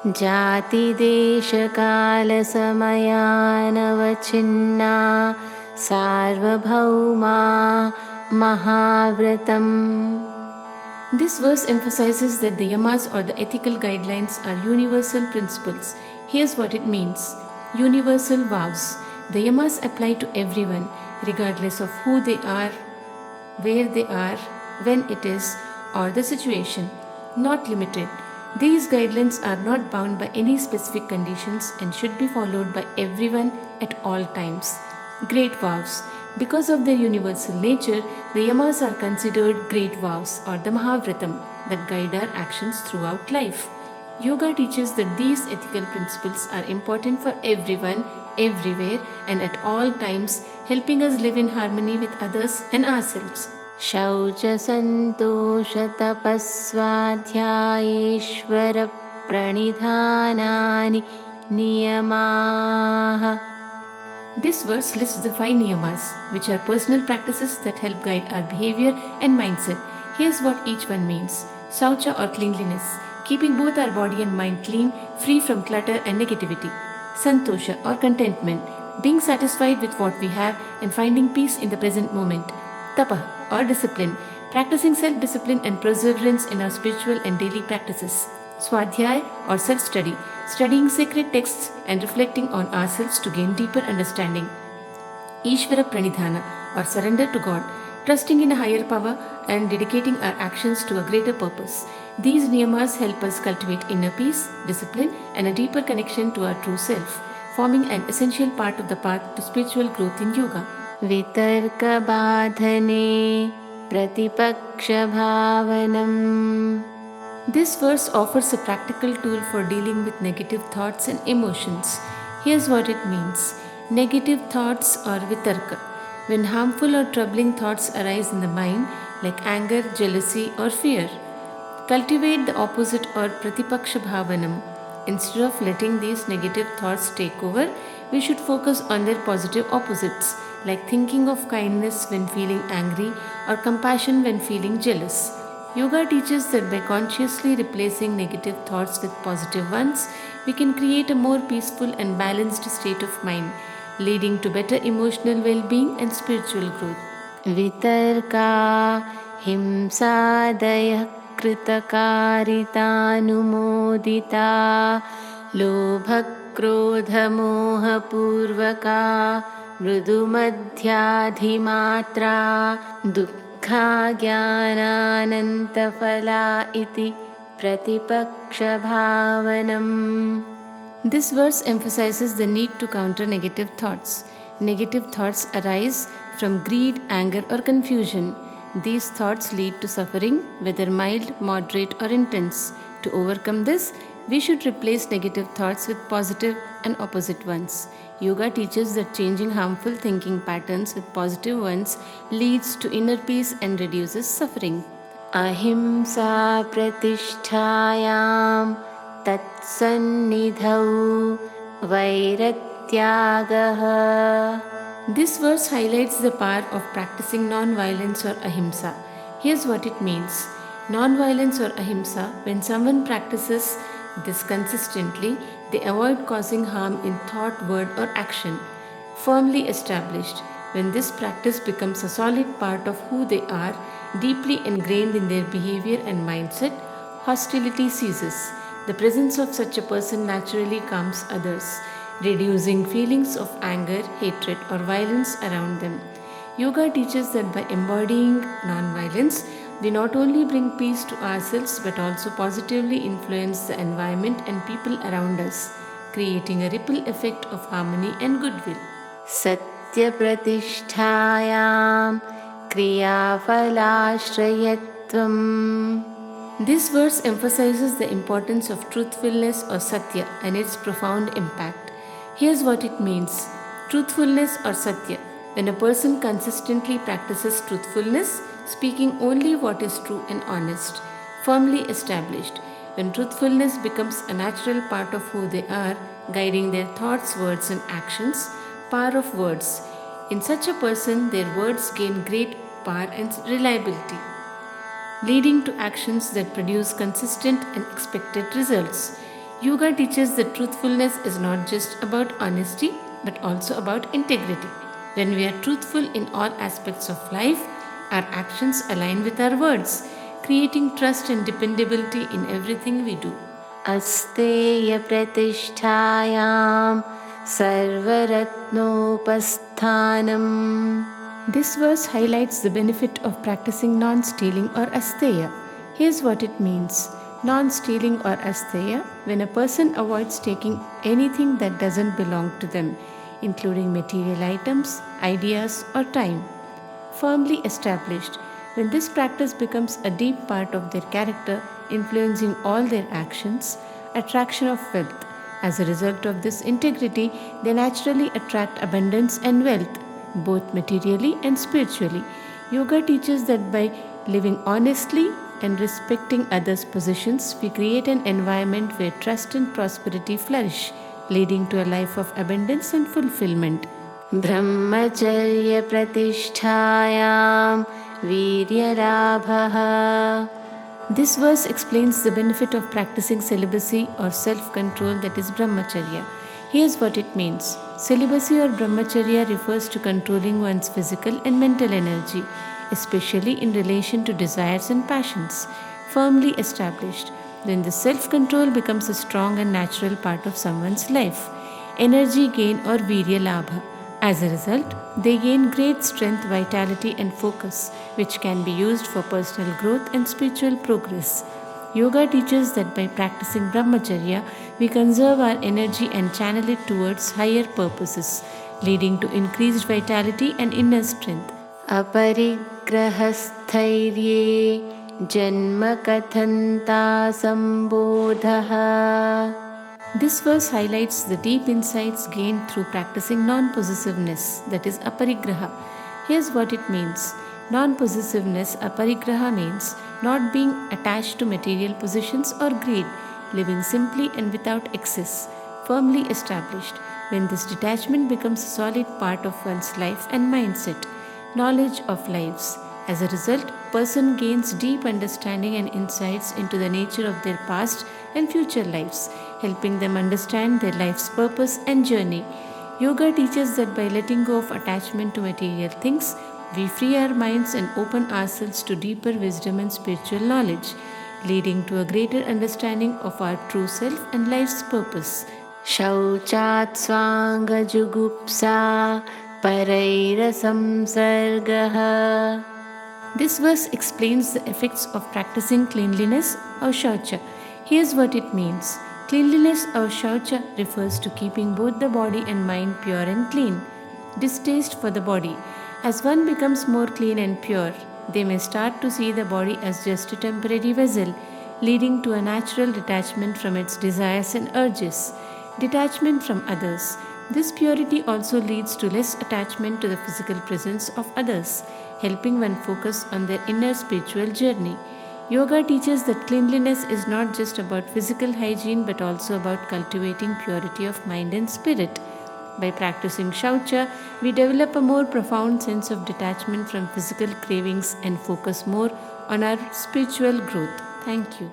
Jāti-deśa-kāla-samayānavacchinnāḥ sārvabhaumā Mahavratam. This verse emphasizes that the Yamas or the ethical guidelines are universal principles. Here's what it means. Universal vows. The Yamas apply to everyone, regardless of who they are, where they are, when it is, or the situation. Not limited. These guidelines are not bound by any specific conditions and should be followed by everyone at all times. Great vows. Because of their universal nature, the Yamas are considered great vows or the Mahavratam that guide our actions throughout life. Yoga teaches that these ethical principles are important for everyone, everywhere, and at all times, helping us live in harmony with others and ourselves. śauca-saṁtoṣa-tapaḥ svādhyāya-īśvarapraṇidhānāni niyamāḥ. This verse lists the 5 niyamas, which are personal practices that help guide our behavior and mindset. Here's what each one means. Shaucha or cleanliness, keeping both our body and mind clean, free from clutter and negativity. Santosha or contentment, being satisfied with what we have and finding peace in the present moment. Tapas or discipline, practicing self-discipline and perseverance in our spiritual and daily practices. Svadhyaya or self-study, studying sacred texts and reflecting on ourselves to gain deeper understanding. Ishvara Pranidhana or surrender to God, trusting in a higher power and dedicating our actions to a greater purpose. These niyamas help us cultivate inner peace, discipline, and a deeper connection to our true self, forming an essential part of the path to spiritual growth in yoga. Vitarka badhane pratipaksha bhavanam. This verse offers a practical tool for dealing with negative thoughts and emotions. Here's what it means. Negative thoughts or vitarka. When harmful or troubling thoughts arise in the mind, like anger, jealousy, or fear, cultivate the opposite or pratipaksha bhavanam. Instead of letting these negative thoughts take over, we should focus on their positive opposites, like thinking of kindness when feeling angry or compassion when feeling jealous. Yoga teaches that by consciously replacing negative thoughts with positive ones, we can create a more peaceful and balanced state of mind, leading to better emotional well-being and spiritual growth. Vitarka himsadaya kritakaritanumodita lobha krodha moha purvaka mrudumadhyadhimatra dukkha jnananantaphala iti pratipaksha bhavanam. This verse emphasizes the need to counter negative thoughts. Negative thoughts arise from greed, anger, or confusion. These thoughts lead to suffering, whether mild, moderate, or intense. To overcome this, we should replace negative thoughts with positive and opposite ones. Yoga teaches that changing harmful thinking patterns with positive ones leads to inner peace and reduces suffering. Ahimsa pratisthāyām tatsannidhau vairattyāgah. This verse highlights the power of practicing non-violence or ahimsa. Here's what it means. Non-violence or ahimsa, when someone practices this consistently, they avoid causing harm in thought, word, or action. Firmly established, when this practice becomes a solid part of who they are, deeply ingrained in their behavior and mindset, hostility ceases. The presence of such a person naturally calms others, reducing feelings of anger, hatred, or violence around them. Yoga teaches that by embodying non-violence, we not only bring peace to ourselves but also positively influence the environment and people around us, creating a ripple effect of harmony and goodwill. Satya pratisthāyām kriyafalashrayatvam. This verse emphasizes the importance of truthfulness or satya and its profound impact. Here's what it means. Truthfulness or satya. When a person consistently practices truthfulness, speaking only what is true and honest, firmly established, when truthfulness becomes a natural part of who they are, guiding their thoughts, words, and actions, power of words. In such a person, their words gain great power and reliability, leading to actions that produce consistent and expected results. Yoga teaches that truthfulness is not just about honesty but also about integrity. When we are truthful in all aspects of life, our actions align with our words, creating trust and dependability in everything we do. अस्तेय प्रतिष्ठायां सर्वरत्नोपस्थानम्. This verse highlights the benefit of practicing non-stealing or asteya. Here's what it means. Non-stealing or asteya, when a person avoids taking anything that doesn't belong to them, including material items, ideas, or time. Firmly established, when this practice becomes a deep part of their character, influencing all their actions, attraction of wealth. As a result of this integrity, they naturally attract abundance and wealth, both materially and spiritually. Yoga teaches that by living honestly and respecting others' positions, we create an environment where trust and prosperity flourish, leading to a life of abundance and fulfillment. ब्रह्मचर्य प्रतिष्ठायां वीर्यलाभः. This verse explains the benefit of practicing celibacy or self-control, that is brahmacharya. Here's what it means. Celibacy or brahmacharya refers to controlling one's physical and mental energy, especially in relation to desires and passions. Firmly established, then the self-control becomes a strong and natural part of someone's life. Energy gain or virya labha. As a result, they gain great strength, vitality and focus, which can be used for personal growth and spiritual progress. Yoga teaches that by practicing brahmacharya, we conserve our energy and channel it towards higher purposes, leading to increased vitality and inner strength. अपरिग्रहस्थैर्ये जन्मकथन्ता सम्बोधः. This verse highlights the deep insights gained through practicing non-possessiveness, that is aparigraha. Here's what it means. Non-possessiveness, aparigraha, means not being attached to material possessions or greed, living simply and without excess, firmly established. When this detachment becomes a solid part of one's life and mindset, knowledge of lives. As a result, person gains deep understanding and insights into the nature of their past and future lives, helping them understand their life's purpose and journey. Yoga teaches that by letting go of attachment to material things, we free our minds and open ourselves to deeper wisdom and spiritual knowledge, leading to a greater understanding of our true self and life's purpose. शौचात् स्वाङ्गजुगुप्सा परैरसंसर्गः. This verse explains the effects of practicing cleanliness or Shaucha. Here's what it means. Cleanliness or Shaucha refers to keeping both the body and mind pure and clean. Distaste for the body. As one becomes more clean and pure, they may start to see the body as just a temporary vessel, leading to a natural detachment from its desires and urges. Detachment from others. This purity also leads to less attachment to the physical presence of others, helping one focus on their inner spiritual journey. Yoga teaches that cleanliness is not just about physical hygiene but also about cultivating purity of mind and spirit. By practicing Shaucha, we develop a more profound sense of detachment from physical cravings and focus more on our spiritual growth. Thank you.